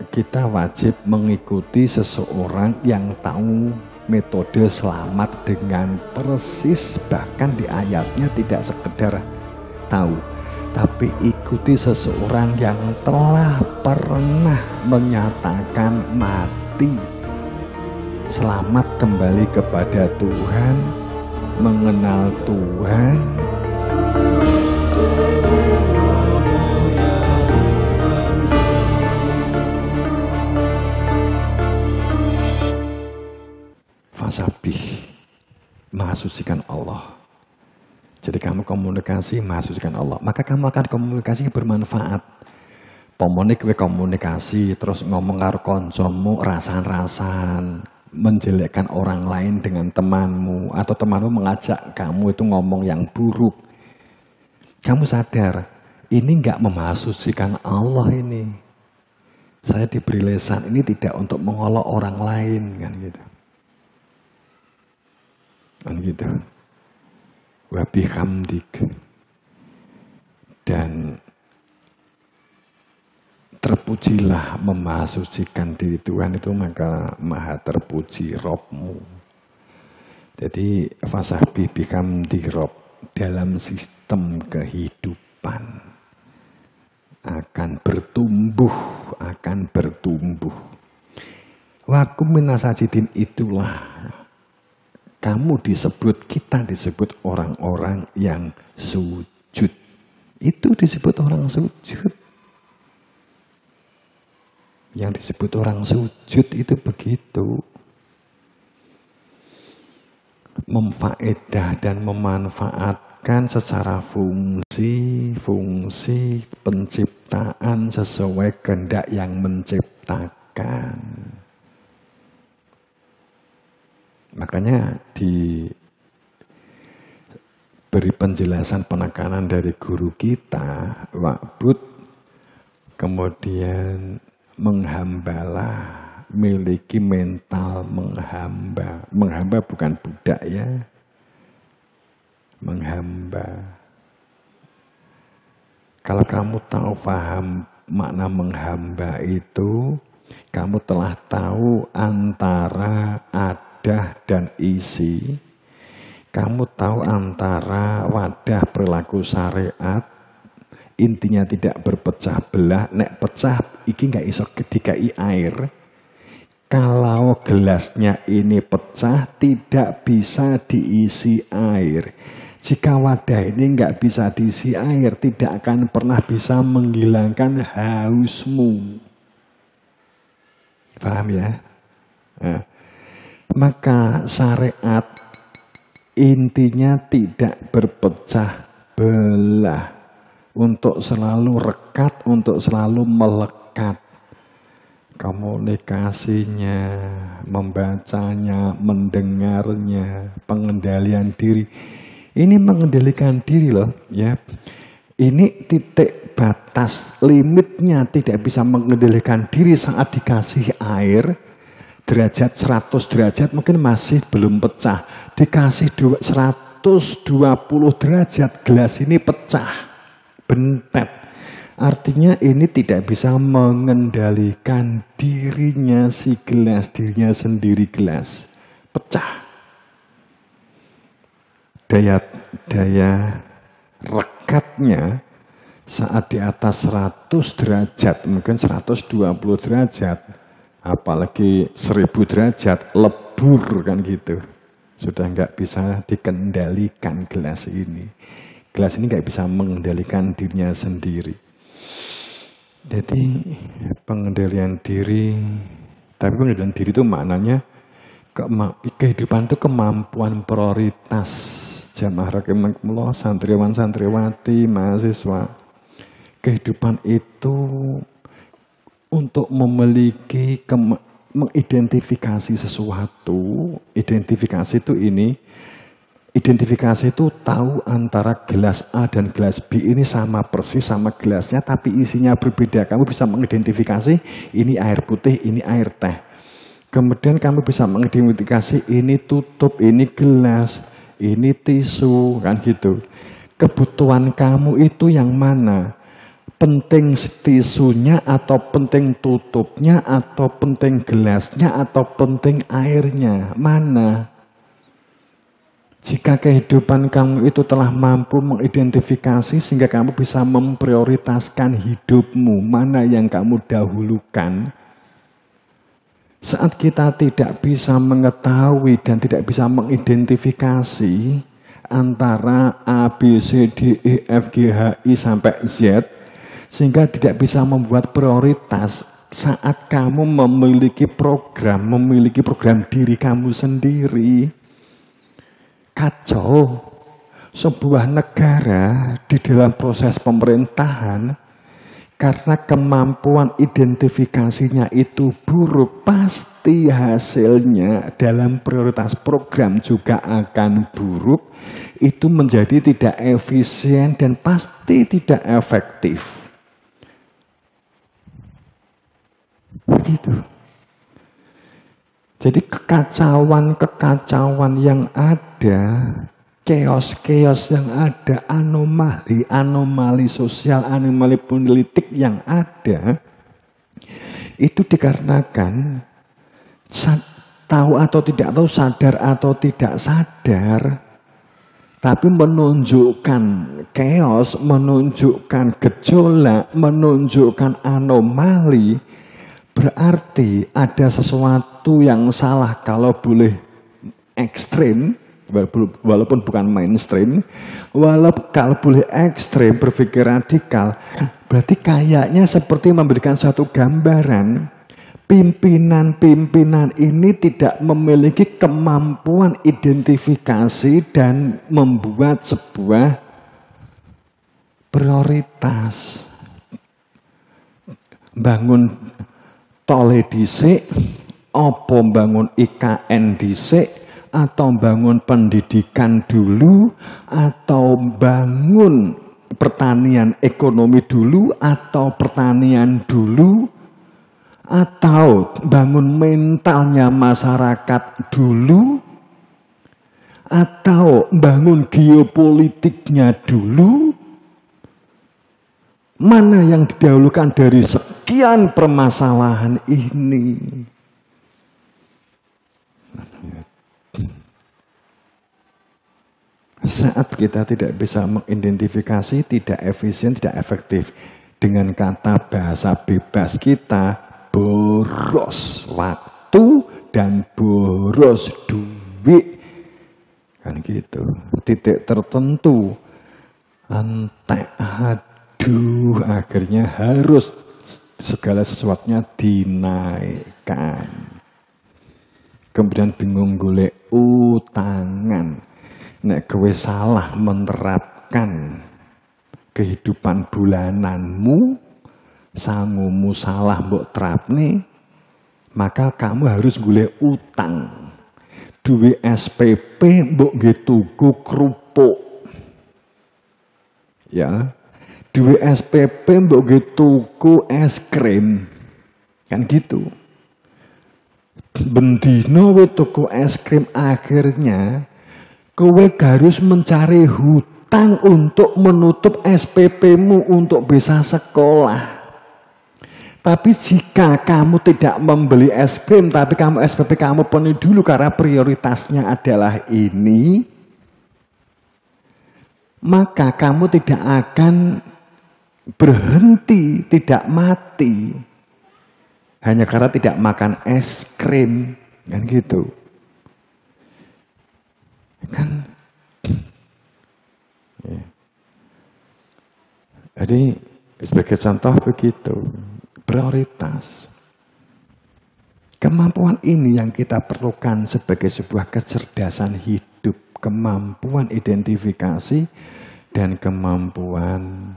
kita wajib mengikuti seseorang yang tahu metode selamat dengan persis, bahkan di ayatnya tidak sekedar tahu, tapi ikuti seseorang yang telah pernah menyatakan mati, selamat kembali kepada Tuhan, mengenal Tuhan. Fasabih, mahasucikan Allah. Jadi kamu komunikasi mahasucikan Allah, maka kamu akan komunikasi bermanfaat. Komunikasi terus ngomong karo koncomu rasan-rasan, menjelekkan orang lain dengan temanmu, atau temanmu mengajak kamu itu ngomong yang buruk. Kamu sadar, ini nggak memahasucikan Allah ini. Saya diberi lesan ini tidak untuk mengolok orang lain, kan gitu. Kan gitu. Wa bihamdik. Dan terpujilah memahasucikan diri Tuhan itu, maka maha terpuji Robmu. Jadi fasahbi bihamdi Rob dalam sistem kehidupan akan bertumbuh, Wakum minasajidin, itulah kita disebut orang-orang yang sujud. Itu disebut orang sujud. Yang disebut orang sujud itu begitu. Memfaedah dan memanfaatkan secara fungsi penciptaan sesuai kehendak yang menciptakan. Makanya diberi penjelasan penekanan dari guru kita, wa'bud, kemudian menghambalah, miliki mental menghamba. Menghamba bukan budak ya, menghamba. Kalau kamu tahu paham makna menghamba itu, kamu telah tahu antara wadah dan isi. Kamu tahu antara wadah perilaku syariat, intinya tidak berpecah belah. Nek pecah iki nggak iso dikai air. Kalau gelasnya ini pecah, tidak bisa diisi air. Jika wadah ini nggak bisa diisi air, tidak akan pernah bisa menghilangkan hausmu. Paham ya? Nah, maka syariat intinya tidak berpecah belah, untuk selalu rekat, untuk selalu melekat. Komunikasinya, membacanya, mendengarnya, pengendalian diri. Ini mengendalikan diri loh, ya. Ini titik batas, limitnya tidak bisa mengendalikan diri saat dikasih air. Derajat 100 derajat mungkin masih belum pecah. Dikasih 120 derajat, gelas ini pecah, bentet. Artinya ini tidak bisa mengendalikan dirinya si gelas, dirinya sendiri gelas. Pecah. Daya rekatnya saat di atas 100 derajat, mungkin 120 derajat, apalagi 1000 derajat, lebur kan gitu. Sudah nggak bisa dikendalikan gelas ini. Gelas ini nggak bisa mengendalikan dirinya sendiri. Jadi pengendalian diri, tapi pengendalian diri itu maknanya kehidupan itu kemampuan prioritas. Jamaah rahimakumullah, santriwan santriwati, mahasiswa. Kehidupan itu untuk memiliki, mengidentifikasi sesuatu. Identifikasi itu tahu antara gelas A dan gelas B ini sama persis sama gelasnya, tapi isinya berbeda. Kamu bisa mengidentifikasi ini air putih, ini air teh. Kemudian kamu bisa mengidentifikasi ini tutup, ini gelas, ini tisu, kan gitu. Kebutuhan kamu itu yang mana? penting tisunya atau penting tutupnya atau penting gelasnya atau penting airnya? Mana? Jika kehidupan kamu itu telah mampu mengidentifikasi sehingga kamu bisa memprioritaskan hidupmu, mana yang kamu dahulukan. Saat kita tidak bisa mengetahui dan tidak bisa mengidentifikasi antara A, B, C, D, E, F, G, H, I sampai Z, sehingga tidak bisa membuat prioritas saat kamu memiliki program diri kamu sendiri. Kacau. Sebuah negara di dalam proses pemerintahan, karena kemampuan identifikasinya itu buruk, pasti hasilnya dalam prioritas program juga akan buruk. Itu menjadi tidak efisien dan pasti tidak efektif. Begitu. Jadi kekacauan yang ada, chaos yang ada, anomali sosial, anomali politik yang ada, itu dikarenakan tahu atau tidak tahu, sadar atau tidak sadar, tapi menunjukkan chaos, menunjukkan gejolak, menunjukkan anomali. Berarti ada sesuatu yang salah kalau boleh ekstrim, walaupun bukan mainstream, kalau boleh ekstrim, berpikir radikal, berarti kayaknya seperti memberikan satu gambaran, pimpinan-pimpinan ini tidak memiliki kemampuan identifikasi dan membuat sebuah prioritas. Bangun tole dhisik, apa bangun IKN dhisik, atau bangun pendidikan dulu, atau bangun pertanian ekonomi dulu, atau pertanian dulu, atau bangun mentalnya masyarakat dulu, atau bangun geopolitiknya dulu. Mana yang didahulukan dari sekian permasalahan ini? Saat kita tidak bisa mengidentifikasi, tidak efisien, tidak efektif. Dengan kata bahasa bebas kita, boros waktu dan boros duit. Kan gitu. Titik tertentu, entek akhirnya harus segala sesuatunya dinaikkan. Kemudian bingung golek utangan. Nek kowe salah menerapkan kehidupan bulananmu, sangumu salah mbok terapne, maka kamu harus golek utang. Duwe SPP mbok nggih tuku kerupuk. Ya. Duwe SPP mbok nggih tuku es krim. Kan gitu. Bendino we tuku es krim, akhirnya kowe harus mencari hutang untuk menutup SPP-mu untuk bisa sekolah. Tapi jika kamu tidak membeli es krim, tapi kamu SPP kamu penuhi dulu karena prioritasnya adalah ini, maka kamu tidak akan berhenti, tidak mati. Hanya karena tidak makan es krim. Kan gitu. Kan. Ya. Jadi sebagai contoh begitu. Prioritas. Kemampuan ini yang kita perlukan sebagai sebuah kecerdasan hidup. Kemampuan identifikasi dan kemampuan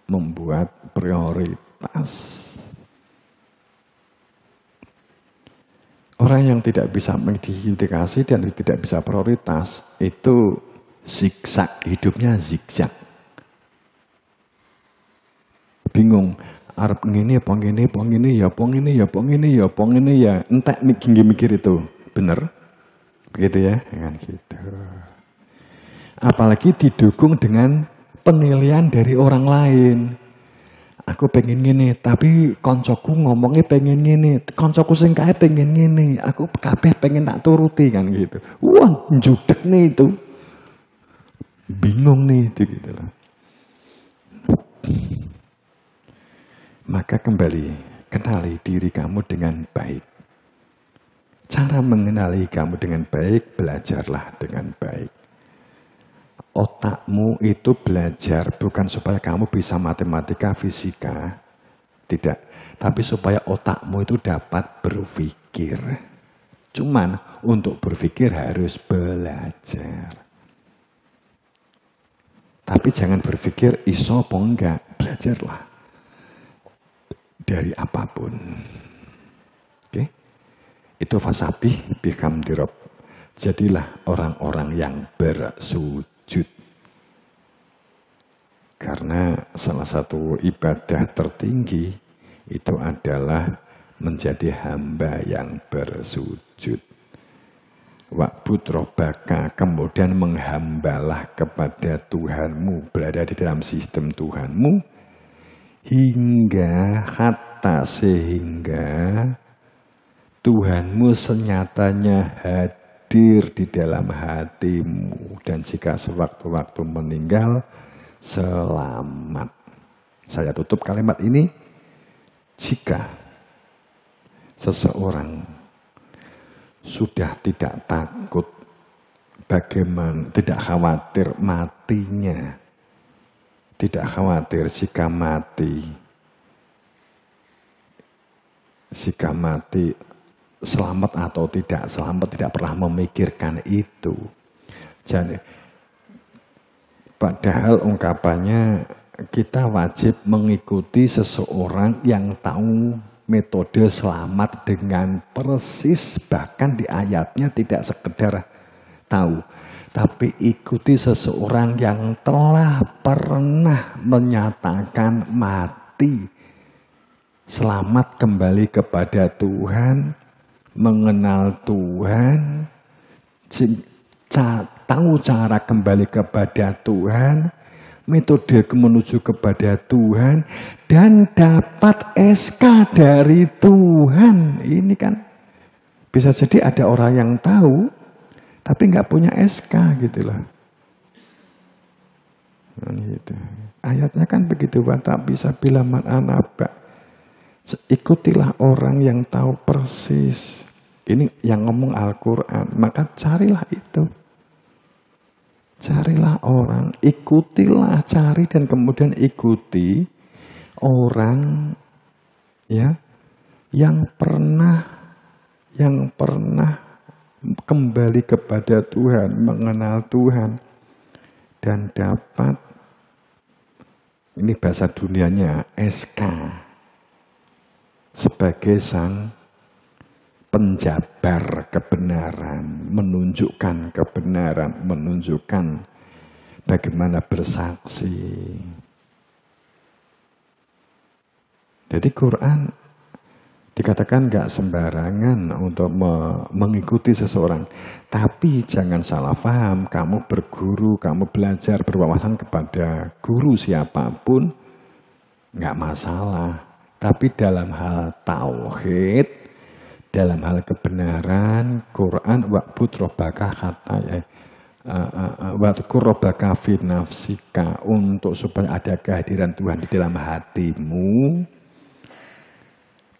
membuat prioritas. Orang yang tidak bisa mengidentifikasi dan tidak bisa prioritas itu zigzag, hidupnya zigzag. Bingung, arep ngene apa ngene, apa ngene ya, apa ngene ya, apa ngene ya, apa ngene ya, entek mikir itu. Bener? Begitu ya, dengan gitu. Apalagi didukung dengan penilaian dari orang lain. Aku pengen ngene, tapi koncoku ngomongnya pengen ngene, koncoku sing kae pengen ngene, aku kabeh pengen tak turuti kan gitu. Wah, judek nih itu. Bingung nih itu gitu loh. Maka kembali, kenali diri kamu dengan baik. Cara mengenali kamu dengan baik, belajarlah dengan baik. Otakmu itu belajar bukan supaya kamu bisa matematika, fisika. Tidak. Tapi supaya otakmu itu dapat berpikir. Cuman untuk berpikir harus belajar. Tapi jangan berpikir iso apa enggak. Belajarlah. Dari apapun. Oke? Itu fasabih bihamdirob. Jadilah orang-orang yang bersujud. Karena salah satu ibadah tertinggi itu adalah menjadi hamba yang bersujud. Wa'bud robbaka, kemudian menghambalah kepada Tuhanmu, berada di dalam sistem Tuhanmu, hingga hatta sehingga Tuhanmu senyatanya hadir di dalam hatimu. Dan jika sewaktu-waktu meninggal, selamat. Saya tutup kalimat ini. Jika seseorang sudah tidak takut, bagaimana, tidak khawatir matinya, tidak khawatir jika mati selamat atau tidak selamat, tidak pernah memikirkan itu. Jadi, padahal ungkapannya kita wajib mengikuti seseorang yang tahu metode selamat dengan persis, bahkan di ayatnya tidak sekedar tahu, tapi ikuti seseorang yang telah pernah menyatakan mati, selamat kembali kepada Tuhan, mengenal Tuhan, tahu cara kembali kepada Tuhan, metode menuju kepada Tuhan, dan dapat SK dari Tuhan. Ini kan bisa jadi ada orang yang tahu, tapi nggak punya SK gitu loh. Nah, gitu. Ayatnya kan begitu, tak bisa bila man anaba. Ikutilah orang yang tahu persis. Ini yang ngomong Al-Quran, maka carilah itu. Carilah orang, ikutilah, cari dan kemudian ikuti orang ya yang pernah kembali kepada Tuhan, mengenal Tuhan dan dapat, ini bahasa dunianya, SK sebagai sang penjabar kebenaran, menunjukkan kebenaran, menunjukkan bagaimana bersaksi. Jadi Quran dikatakan nggak sembarangan untuk mengikuti seseorang. Tapi jangan salah paham, kamu berguru, kamu belajar berwawasan kepada guru siapapun, nggak masalah. Tapi dalam hal tauhid, dalam hal kebenaran, Quran wa'bud robbaka kata wa'kur robbaka fi nafsika, untuk supaya ada kehadiran Tuhan di dalam hatimu.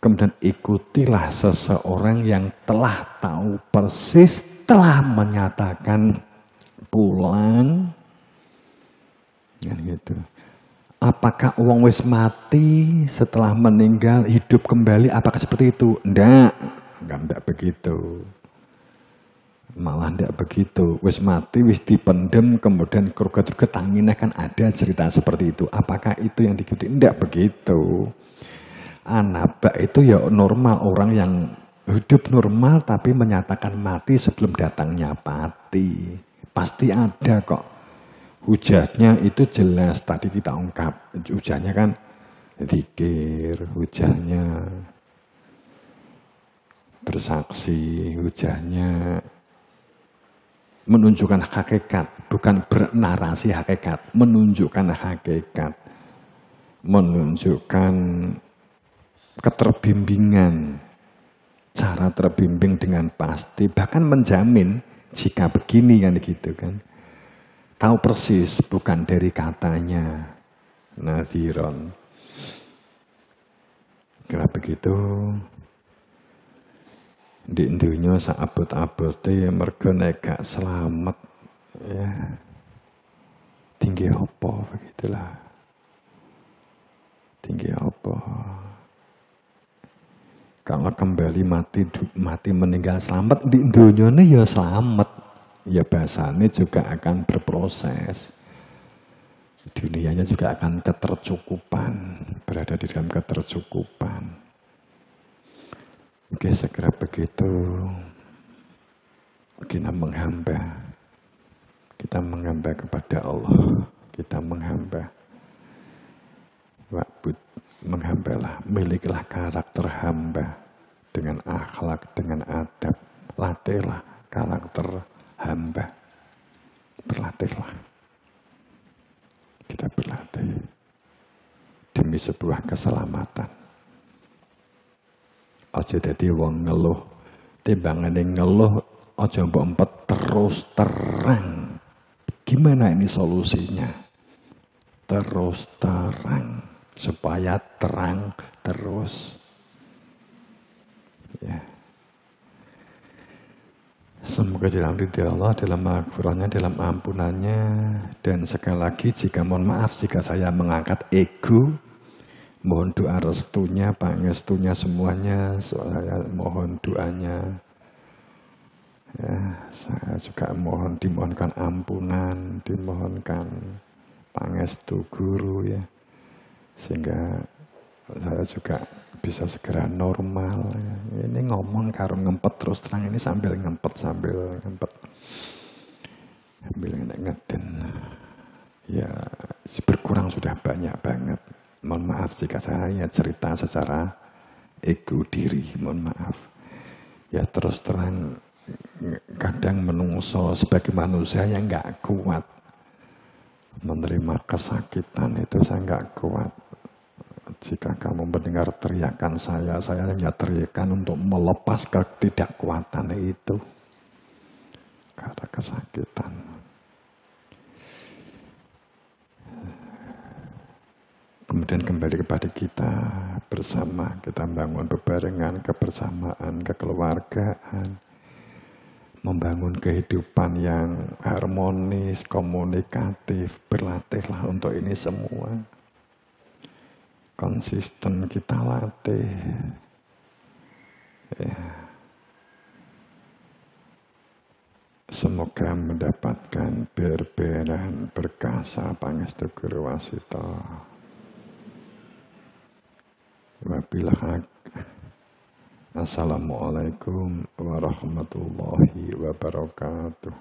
Kemudian ikutilah seseorang yang telah tahu persis, telah menyatakan pulang. Ya, gitu. Apakah uang wis mati setelah meninggal hidup kembali? Apakah seperti itu? Enggak begitu. Malah enggak begitu. Wis mati, wis dipendem, kemudian keruget-keruget tanginnya, kan ada cerita seperti itu. Apakah itu yang diikuti? Enggak begitu. Anaba itu ya normal, orang yang hidup normal tapi menyatakan mati sebelum datangnya pati. Pasti ada kok. Hujahnya itu jelas, tadi kita ungkap. Hujahnya kan zikir, hujahnya bersaksi, hujahnya menunjukkan hakikat, bukan bernarasi hakikat, menunjukkan hakikat. menunjukkan keterbimbingan, cara terbimbing dengan pasti, bahkan menjamin jika begini kan gitu kan. Tahu persis, bukan dari katanya. Nadhiron. Kira begitu. Di dunia saabot-abote mergo nek gak selamat ya. Tinggi apa begitulah. Tinggi apa. Kalau kembali mati meninggal selamat di dunia ini ya selamat. Ya bahasanya juga akan berproses. Dunianya juga akan ketercukupan, berada di dalam ketercukupan. Oke, segera begitu kita menghamba kepada Allah, kita menghamba. Wa'bud, menghambalah, milikilah karakter hamba dengan akhlak, dengan adab. Latihlah karakter hamba, berlatihlah. Kita berlatih demi sebuah keselamatan. Aja dadi wong ngeluh, timbangane ngeluh aja mbok empet terus terang. Gimana ini solusinya? Terus terang supaya terang terus. Ya. Semoga dalam ridha Allah, dalam maghfirahnya, dalam ampunannya, dan sekali lagi jika mohon maaf jika saya mengangkat ego, mohon doa restunya, pangestunya semuanya, saya mohon doanya. Ya, saya juga dimohonkan ampunan, dimohonkan pangestu guru ya, sehingga saya juga bisa segera normal. Ya. Ini ngomong karo ngempet terus terang ini sambil ngempet. Sambil ngeden. Ya, berkurang sudah banyak banget. Mohon maaf jika saya cerita secara ego diri, mohon maaf. Ya terus terang kadang menungso sebagai manusia yang nggak kuat menerima kesakitan itu, saya nggak kuat. Jika kamu mendengar teriakan saya hanya teriakan untuk melepas ketidakkuatan itu karena kesakitan. Kemudian kembali kepada kita bersama, kita bangun bebarengan, kebersamaan, kekeluargaan, membangun kehidupan yang harmonis, komunikatif, berlatihlah untuk ini semua. Konsisten kita latih. Ya. Semoga mendapatkan berberan berkasa pangestu Guru Wasita. Wabillahi. Assalamualaikum warahmatullahi wabarakatuh.